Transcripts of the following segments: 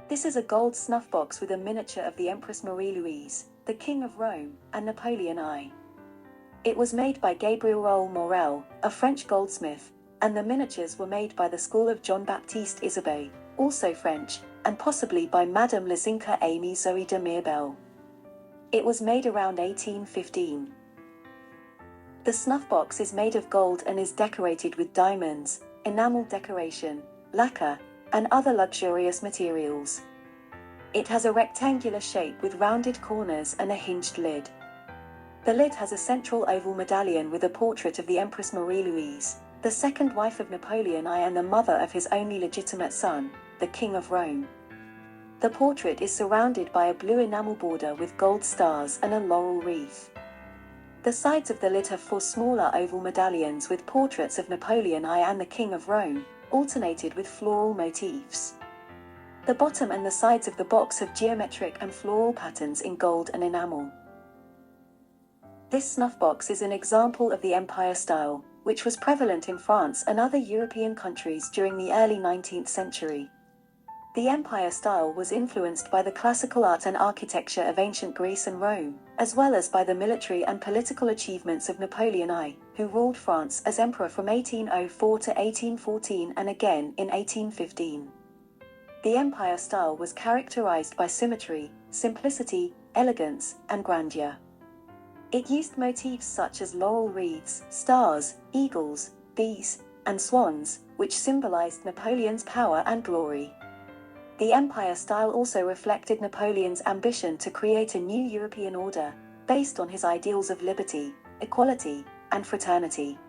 This is a gold snuff box with a miniature of the Empress Marie-Louise, the King of Rome, and Napoleon I. It was made by RaoulMorel, a French goldsmith, and the miniatures were made by the school of Jean-Baptiste-Isabey, also French, and possibly by Madame Lezinka Amy Zoe de Mirbel. It was made around 1815. The snuff box is made of gold and is decorated with diamonds, enamel decoration, lacquer, and other luxurious materials. It has a rectangular shape with rounded corners and a hinged lid. The lid has a central oval medallion with a portrait of the Empress Marie-Louise, the second wife of Napoleon I and the mother of his only legitimate son, the King of Rome. The portrait is surrounded by a blue enamel border with gold stars and a laurel wreath. The sides of the lid have 4 smaller oval medallions with portraits of Napoleon I and the King of Rome, alternated with floral motifs. The bottom and the sides of the box have geometric and floral patterns in gold and enamel. This snuff box is an example of the Empire style, which was prevalent in France and other European countries during the early 19th century. The Empire style was influenced by the classical art and architecture of ancient Greece and Rome, as well as by the military and political achievements of Napoleon I, who ruled France as emperor from 1804 to 1814 and again in 1815. The Empire style was characterized by symmetry, simplicity, elegance, and grandeur. It used motifs such as laurel wreaths, stars, eagles, bees, and swans, which symbolized Napoleon's power and glory. The Empire style also reflected Napoleon's ambition to create a new European order, based on his ideals of liberty, equality, and fraternity.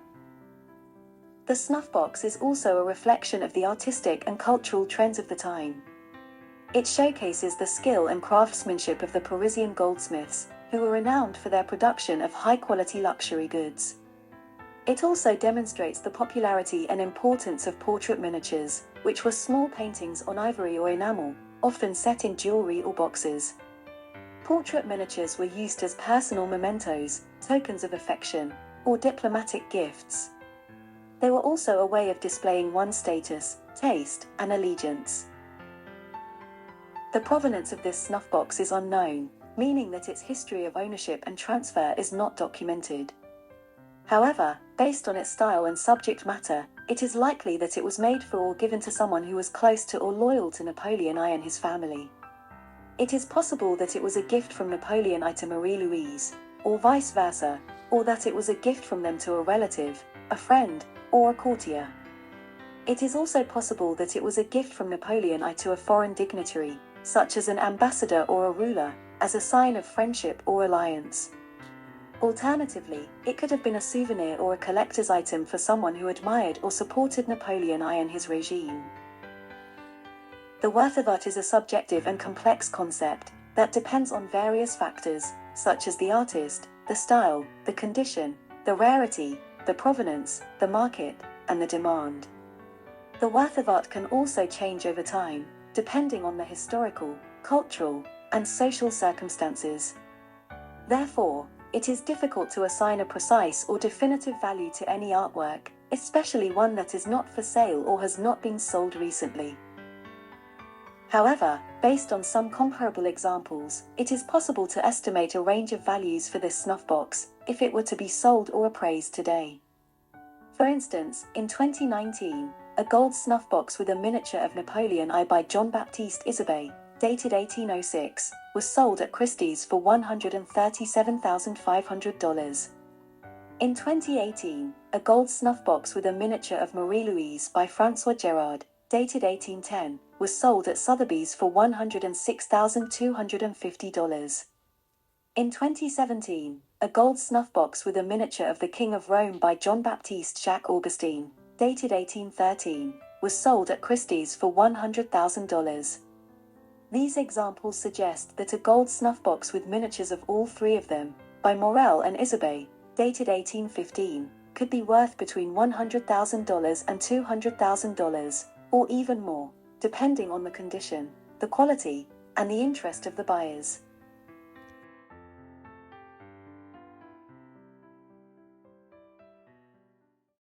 The snuff box is also a reflection of the artistic and cultural trends of the time. It showcases the skill and craftsmanship of the Parisian goldsmiths, who were renowned for their production of high-quality luxury goods. It also demonstrates the popularity and importance of portrait miniatures, which were small paintings on ivory or enamel, often set in jewelry or boxes. Portrait miniatures were used as personal mementos, tokens of affection, or diplomatic gifts. They were also a way of displaying one's status, taste, and allegiance. The provenance of this snuff box is unknown, meaning that its history of ownership and transfer is not documented. However, based on its style and subject matter, it is likely that it was made for or given to someone who was close to or loyal to Napoleon I and his family. It is possible that it was a gift from Napoleon I to Marie-Louise, or vice versa, or that it was a gift from them to a relative, a friend, or a courtier. It is also possible that it was a gift from Napoleon I to a foreign dignitary, such as an ambassador or a ruler, as a sign of friendship or alliance. Alternatively, it could have been a souvenir or a collector's item for someone who admired or supported Napoleon I and his regime. The worth of art is a subjective and complex concept that depends on various factors, such as the artist, the style, the condition, the rarity, the provenance, the market, and the demand. The worth of art can also change over time, depending on the historical, cultural, and social circumstances. Therefore, it is difficult to assign a precise or definitive value to any artwork, especially one that is not for sale or has not been sold recently. However, based on some comparable examples, it is possible to estimate a range of values for this snuff box, if it were to be sold or appraised today. For instance, in 2019, a gold snuff box with a miniature of Napoleon I by Jean-Baptiste-Isabey, dated 1806, was sold at Christie's for $137,500. In 2018, a gold snuff box with a miniature of Marie-Louise by François Gérard, dated 1810, was sold at Sotheby's for $106,250. In 2017, a gold snuff box with a miniature of the King of Rome by Jean-Baptiste Jacques Augustin, dated 1813, was sold at Christie's for $100,000. These examples suggest that a gold snuff box with miniatures of all 3 of them, by Morel and Isabey, dated 1815, could be worth between $100,000 and $200,000, or even more, depending on the condition, the quality, and the interest of the buyers.